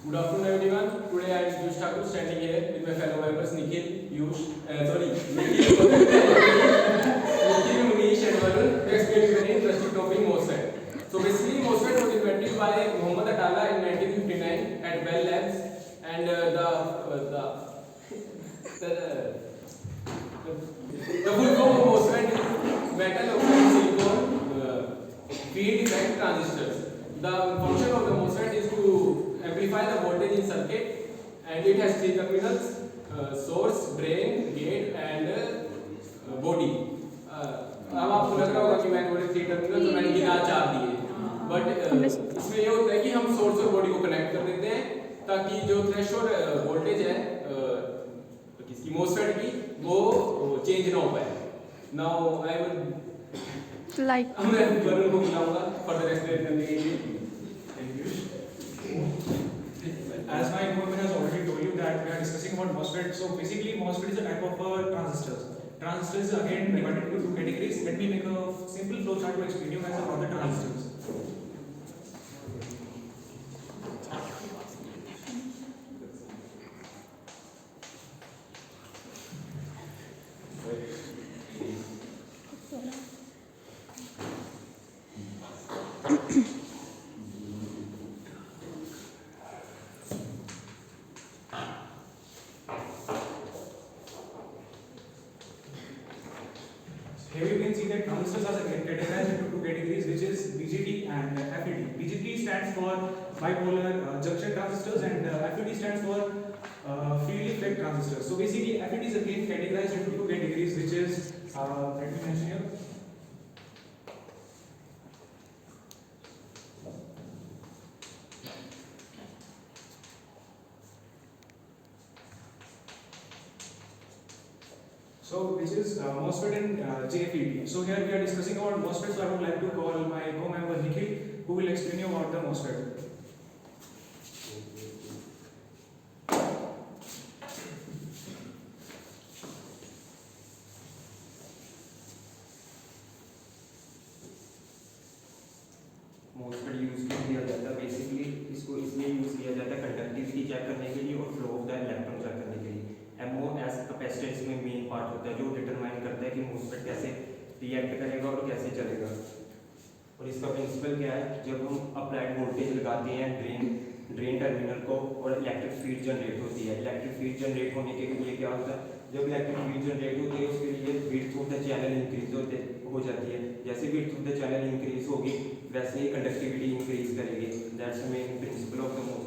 Good afternoon, everyone. Today I am Piyush Thakur standing here with my fellow members Nikhil, Munish, and Varun to explain a very interesting topic, MOSFET. So basically, MOSFET was invented by Mohammad Atala in 1959 at Bell Labs, and the full form of MOSFET is metal oxide silicon field effect transistors. The function of the MOSFET is to amplify the voltage in circuit, and it has three terminals: source, drain, gate, and body. अब आपको लग रहा होगा कि मैंने बोले three terminal तो मैंने गिना चार दिए, बट इसमें ये होता है कि हम सोर्स और बॉडी को कनेक्ट कर देते हैं ताकि जो थ्रेशोल्ड वोल्टेज है किसकी MOSFET की वो चेंज ना हो पाए. नाउ आई विल मैं वरुण को बुलाऊंगा फर्दर एक्सप्लेन करने के लिए. As my co-member has already told you that we are discussing about MOSFET. So basically MOSFET is a type of transistors. Transistors again divided into two categories. Let me make a simple flow chart to explain you guys about the transistors. Here you can see that transistors are categorized into two categories, which is BJT and FET. BJT stands for bipolar junction transistors, and FET stands for field effect transistors. So basically, FET is again categorized into two categories, which is let me mention here. So which is MOSFET and JFET. So here we are discussing about MOSFET. So I would like to call my co-member Nikhil, who will explain you about the MOSFET. MOSFET use किया जाता है basically इसको इसलिए use किया जाता है conductivity check करने के लिए और flow of the electron check करने के लिए. MO एज कैपेसिटेंस में मेन पार्ट होता है जो डिटरमाइन करता है कि MOSFEट कैसे रिएक्ट करेगा और कैसे चलेगा. और इसका प्रिंसिपल क्या है, जब हम अप्लाइड वोल्टेज लगाते हैं ड्रेन टर्मिनल को और इलेक्ट्रिक फील्ड जनरेट होती है. इलेक्ट्रिक फील्ड जनरेट होने के लिए क्या होता है, जब इलेक्ट्रिक फील्ड जनरेट होती है उसके लिए width of the channel increase हो जाती है. जैसे width of the channel increase होगी वैसे ही कंडक्टिविटी इंक्रीज करेगी. That's the main principle of the MOSFET.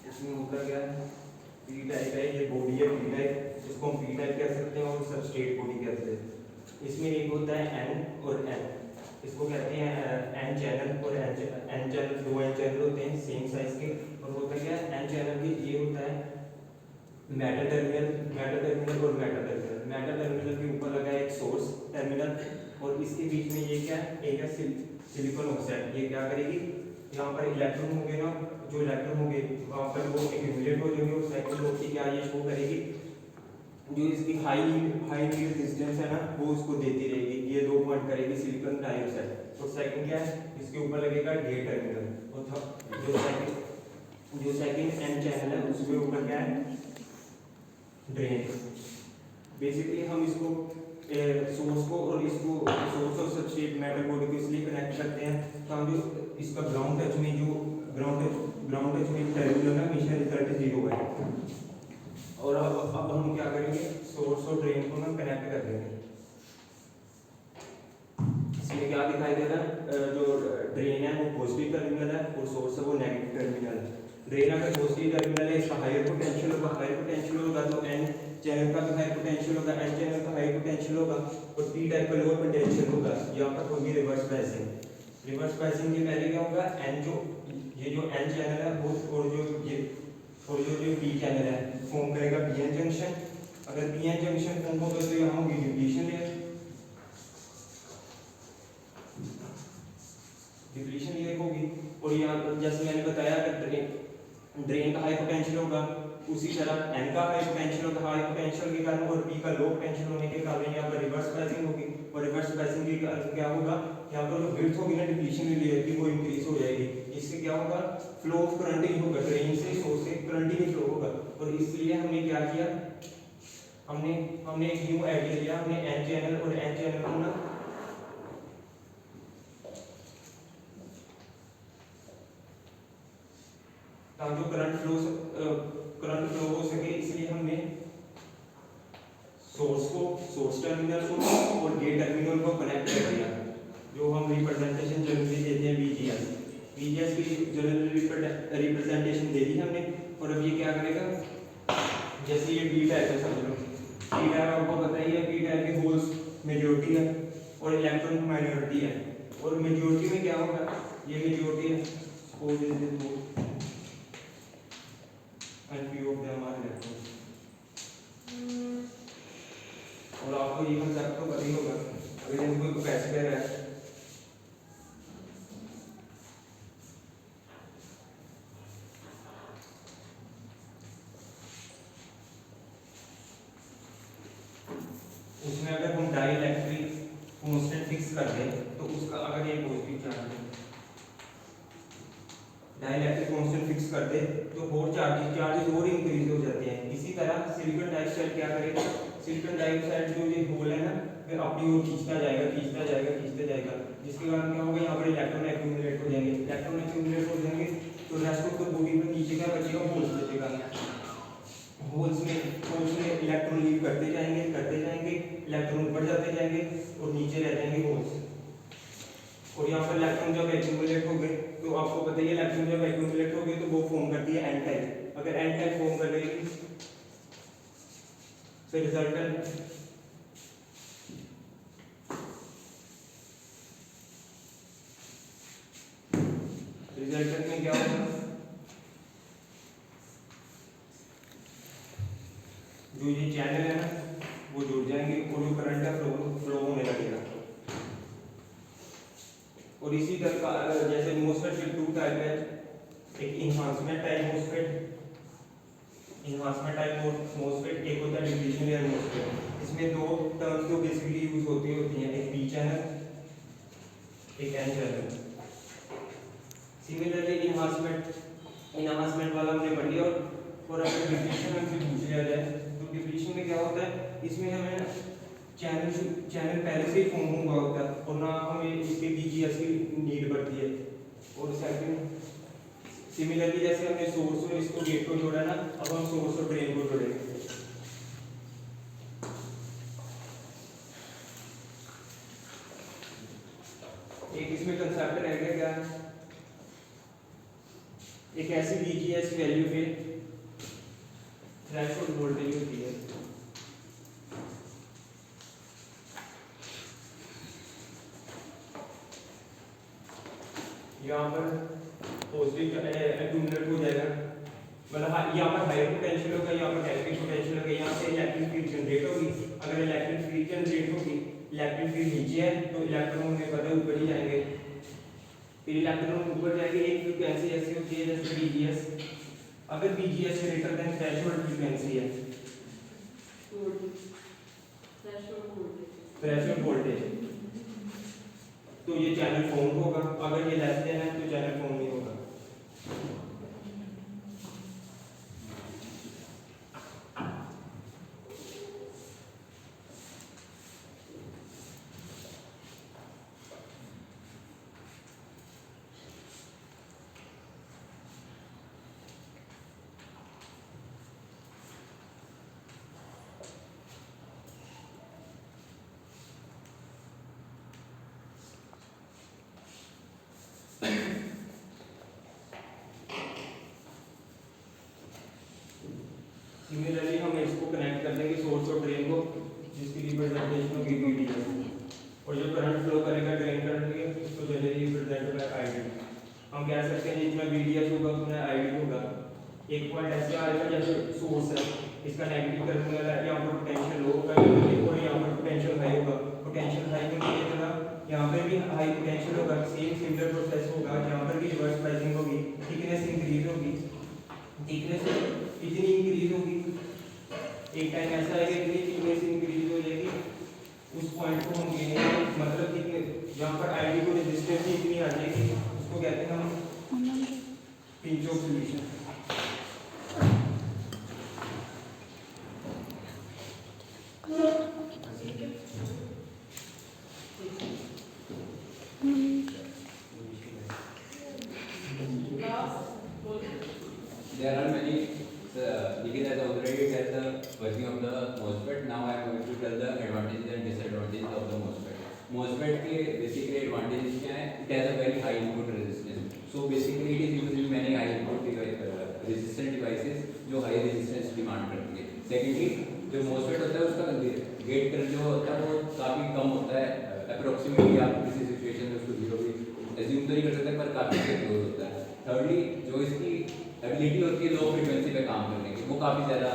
इसमें होता क्या है, पी टाइप है, ये बॉडी है पी टाइप, इसको हम पी टाइप कह सकते हैं और सबस्ट्रेट बॉडी कहते हैं. इसमें एक होता है एन और एन. इसको कहते हैं एन चैनल, और एन चैनल, दो एन चैनल होते हैं सेम साइज के। और होता क्या है, एन चैनल की ये होता है मेटल टर्मिनल, मेटल टर्मिनल और मेटल टर्मिनल। मेटल टर्मिनल के ऊपर लगा है एक सोर्स टर्मिनल, और इसके बीच में ये क्या है, एक है सिलिकॉन ऑक्साइड। ये क्या करेगी, यहाँ पर इलेक्ट्रॉन होंगे ना, जो इलेक्ट्रॉन होंगे वहाँ पर वो एक्यूमुलेट हो जाएंगे, और सेकंड होती क्या ये शो करेगी, जो इसकी हाई नीड रेजिस्टेंस है ना वो उसको देती रहेगी। ये 2 पॉइंट करेगी सिलिकॉन डाइऑक्साइड। और सेकंड क्या है, इसके ऊपर लगेगा गेट टर्मिनल। और जो सेकंड एन चैनल है उसके ऊपर क्या है, ड्रेन। बेसिकली हम इसको सोर्स को और इसको सोर्स और सबस्ट्रेट मेटल बॉडी को इसलिए कनेक्ट करते हैं तो हम जो इसका ग्राउंड टच में जो ग्राउंड टच में टर्मिनल है हमेशा रिजल्ट 0 है। और अब हम क्या करेंगे, सोर्स और ड्रेन को हम कनेक्ट कर देंगे। इसमें क्या दिखाई दे रहा है, जो ड्रेन है वो पॉजिटिव टर्मिनल है और सोर्स है वो नेगेटिव टर्मिनल है। ड्रेन अगर पॉजिटिव टर्मिनल है, इसका हायर पोटेंशियल होगा, हायर पोटेंशियल होगा तो एन चैनल का भी हाई पोटेंशियल होगा, एन चैनल का हाई पोटेंशियल होगा, और पी टाइप का लोअर पोटेंशियल होगा। यहाँ पर होगी रिवर्स बायसिंग। रिवर्स बायसिंग के पहले क्या होगा, एन जो ये जो एन चैनल है वो और जो पी चैनल है फॉर्म करेगा पीएन जंक्शन। अगर पीएन जंक्शन फॉर्म होगा तो यहाँ होगी डिप्लीशन लेयर, डिप्लीशन लेयर होगी। और यहाँ जैसे मैंने बताया कि ड्रेन का हाई पोटेंशियल होगा, उसी तरह एन का हाई पोटेंशियल होगा, हाई पोटेंशियल के कारण और पी का लो पोटेंशियल होने के कारण यहाँ पर रिवर्स बायसिंग होगी। और रिवर्स बायसिंग के कारण क्या होगा, यहाँ पर जो विड्थ होगी ना डिप्लीशन लेयर की वो इंक्रीज हो जाएगी। इससे क्या होगा, फ्लो ऑफ करंट ही होगा, ड्रेन से सोर्स से करंट ही फ्लो होगा। और इसलिए हमने क्या किया, हमने एक न्यू आइडिया लिया, हमने एन चैनल और एन चैनल को ना ताकि करंट फ्लो हो सके, इसलिए हमने सोर्स टर्मिनल को और गेट टर्मिनल को कनेक्ट कर दिया, जो हम रिप्रेजेंटेशन जनरली देते हैं वीजीएस की जनरल रिप्रेजेंटेशन दे दी हमने। और अब ये क्या करेगा, जैसे ये पी टाइप है, समझ लो पी टाइप आपको पता ही है, पी टाइप के होल्स मेजॉरिटी है और इलेक्ट्रॉन माइनॉरिटी है। और मेजॉरिटी में क्या होगा, ये मेजॉरिटी है, suppose this is whole and few of them are electrons। और आपको ये कंसेप्ट तो पता ही होगा, अगर इसमें कोई कैपेसिटर है उसमें अगर हम डाइइलेक्ट्रिक कांस्टेंट फिक्स कर दें तो उसका अगर ये पॉजिटिव चार्ज है, डाइइलेक्ट्रिक कांस्टेंट फिक्स कर दे तो और चार्जेस और इंक्रीज हो जाते हैं। इसी तरह सिलिकॉन डाइऑक्साइड क्या करेगा, सिलिकॉन डाइऑक्साइड जो ये होल है ना फिर अपनी ओर खींचता जाएगा, जिसके कारण क्या होगा, यहाँ पर इलेक्ट्रॉन एक्यूमुलेट हो जाएंगे, तो रेस्ट ऑफ द बॉडी में नीचे क्या बचेगा, होल्स बचेगा। होल्स में इलेक्ट्रॉन लीव करते जाएंगे, इलेक्ट्रॉन ऊपर जाते जाएंगे और नीचे रह जाएंगे होल्स। और यहाँ पर इलेक्ट्रॉन जब एक्यूमुलेट हो गए तो आपको पता ही है, इलेक्ट्रॉन जब एक्यूमुलेट हो गए तो वो फॉर्म करती है एन टाइप। अगर एन टाइप फॉर्म कर लेगी फिर रिजल्टेंट में क्या होगा, जो ये चैनल है ना वो जुड़ जाएंगे और जो करंट है फ्लो होने लगेगा। और इसी तरह जैसे मोसफेट के 2 टाइप है, एक इन्हांसमेंट टाइप मोसफेट, एक होता है डिप्लीशन लेयर मोसफेट। इसमें 2 टर्म्स जो बेसिकली यूज होती हैं, एक पी चैनल, एक एन चैनल। सिमिलरली इन्हांसमेंट वाला हमने पढ़ लिया। और अगर डिप्लीशन हमसे पूछ लिया जाए तो डिप्लीशन में क्या होता है, इसमें हमें चैनल पहले से ही फॉर्म हुआ होता है और ना हमें इसके बीजीएस की नीड पड़ती है। और सेकंड सिमिलरली जैसे हमने सोर्स और इसको गेट को जोड़ा ना, अब हम सोर्स और ड्रेन को जोड़ेंगे। एक इसमें कंसेप्ट रह गया क्या, एक ऐसी बीजीएस वैल्यू पे थ्रेशोल्ड वोल्टेज होती है यहाँ पर पॉजिटिव एक्यूमुलेट हो जाएगा, मतलब यहाँ पर हायर पोटेंशियल होगा, यहाँ पर नेगेटिव पोटेंशियल होगा, यहाँ से इलेक्ट्रिक फील्ड जनरेट होगी। अगर इलेक्ट्रिक फील्ड जनरेट होगी, इलेक्ट्रिक फील्ड नीचे है तो इलेक्ट्रॉन हमें पता है ऊपर ही जाएंगे, फिर इलेक्ट्रॉन ऊपर जाएंगे। एक फ्रीक्वेंसी ऐसी होती है जैसे BGS, अगर BGS greater than threshold frequency है, थ्रेशोल्ड वोल्टेज, तो ये चैनल फॉर्म होगा। अगर ये लेस देन है तो चैनल फॉर्म नहीं होगा। सिमिलरली हम इसको कनेक्ट कर देंगे सोर्स और ड्रेन को, जिसकी रिप्रेजेंटेशन होगी VDS, और जो करंट फ्लो करेगा ड्रेन करंट के उसको जनरली रिप्रेजेंट बाय ID। हम कह सकते हैं जितना VDS होगा उतना ID होगा। एक पॉइंट ऐसे आएगा जैसे सोर्स है, इसका नेगेटिव टर्मिनल है, यहाँ पर पोटेंशियल लो होगा और यहाँ पर पोटेंशियल हाई होगा। पोटेंशियल हाई होने की जगह यहाँ पर भी हाई पोटेंशियल होगा, सेम सिमिलर प्रोसेस होगा, यहाँ पर भी रिवर्स प्राइसिंग होगी, थिकनेस इंक्रीज होगी, थिकनेस इतनी इंक्रीज होगी, एक टाइम ऐसा आएगा इतनी थिकनेस इंक्रीज हो जाएगी, उस पॉइंट को हम गिनेंगे, मतलब थिकनेस जहाँ पर ID को रेजिस्टेंस इतनी आ जाएगी, उसको कहते हैं हम pinch of solution. There are many, Nikhil has already said the working of the MOSFET. Now I am going to tell the advantages and disadvantages of the MOSFET. MOSFET के basically advantages क्या है? It has a very high input resistance. So basically it is used in many high input resistant devices जो high resistance demand करती है. Secondly, जो MOSFET होता है उसका गेट करंट जो होता है वो काफी कम होता है. Approximately आप किसी सिचुएशन में उसको जीरो भी assume तो नहीं कर सकते पर काफी क्लोज होता है. Thirdly, जो इसकी एबिलिटी होती है लो फ्रीक्वेंसी पे काम करने की, वो काफ़ी ज़्यादा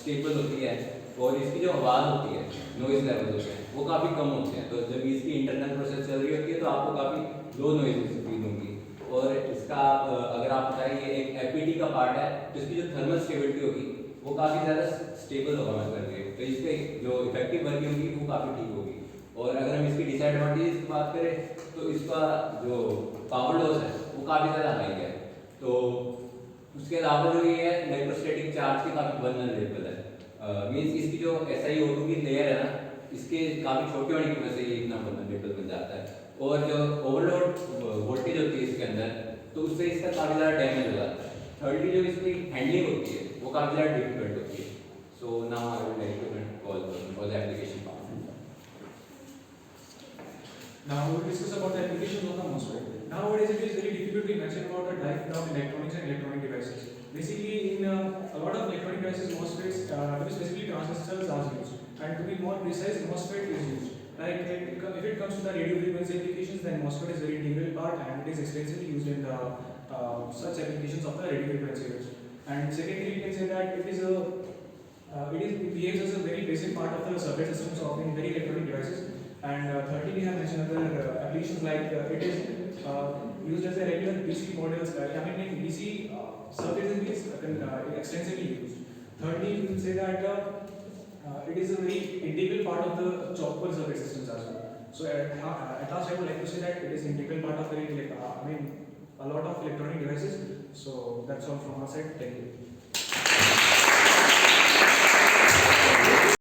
स्टेबल होती है, और इसकी जो आवाज़ होती है, नॉइज़ लेवल होते हैं वो काफ़ी कम होते हैं। तो जब इसकी इंटरनल प्रोसेस चल रही होती है तो आपको काफ़ी लो नॉइज़ फील होंगी। और इसका अगर आप बताइए एक FPD का पार्ट है तो इसकी जो थर्मल स्टेबिलिटी होगी वो काफ़ी ज़्यादा स्टेबल होगा मैं करके, तो इसके जो इफेक्टिव वर्किंग होगी वो काफ़ी ठीक होगी। और अगर हम इसकी डिसएडवांटेज की बात करें तो इसका जो पावर लॉस है वो काफ़ी ज़्यादा हाई है। तो उसके अलावा जो ये है इलेक्ट्रोस्टैटिक चार्ज के काफ़ी वल्नरेबल है। मीन्स इसकी जो SiO2 की लेयर है ना, इसके काफ़ी छोटे होने की वजह से ये इतना वल्नरेबल बन जाता है। और जो ओवरलोड वोल्टेज होती है इसके अंदर तो उससे इसका काफ़ी ज़्यादा डैमेज हो जाता है। थर्डली जो इसकी हैंडलिंग होती है वो काफ़ी ज़्यादा डिफिकल्ट होती है। So now I would like to call for the application part. Now we will discuss about the applications of the MOSFET. Nowadays it is very difficult to imagine about the diaphragm electronics and electronic devices. Basically in a lot of electronic devices MOSFETs, to be specifically transistors are used, and to be more precise MOSFET is used. Like if it comes to the radio frequency applications, then MOSFET is a very integral part and it is extensively used in the such applications of the radio frequency range. And secondly we can say that it behaves as a very basic part of the circuit systems of in very electronic devices. And thirdly, we have mentioned other applications like it is used as a regular PC modules. I mean, in DC circuits it is extensively used. Thirdly, we will say that it is a very integral part of the chopper circuit systems as well. So at last, I would like to say that it is integral part of a lot of electronic devices. So that's all from our side. Thank you.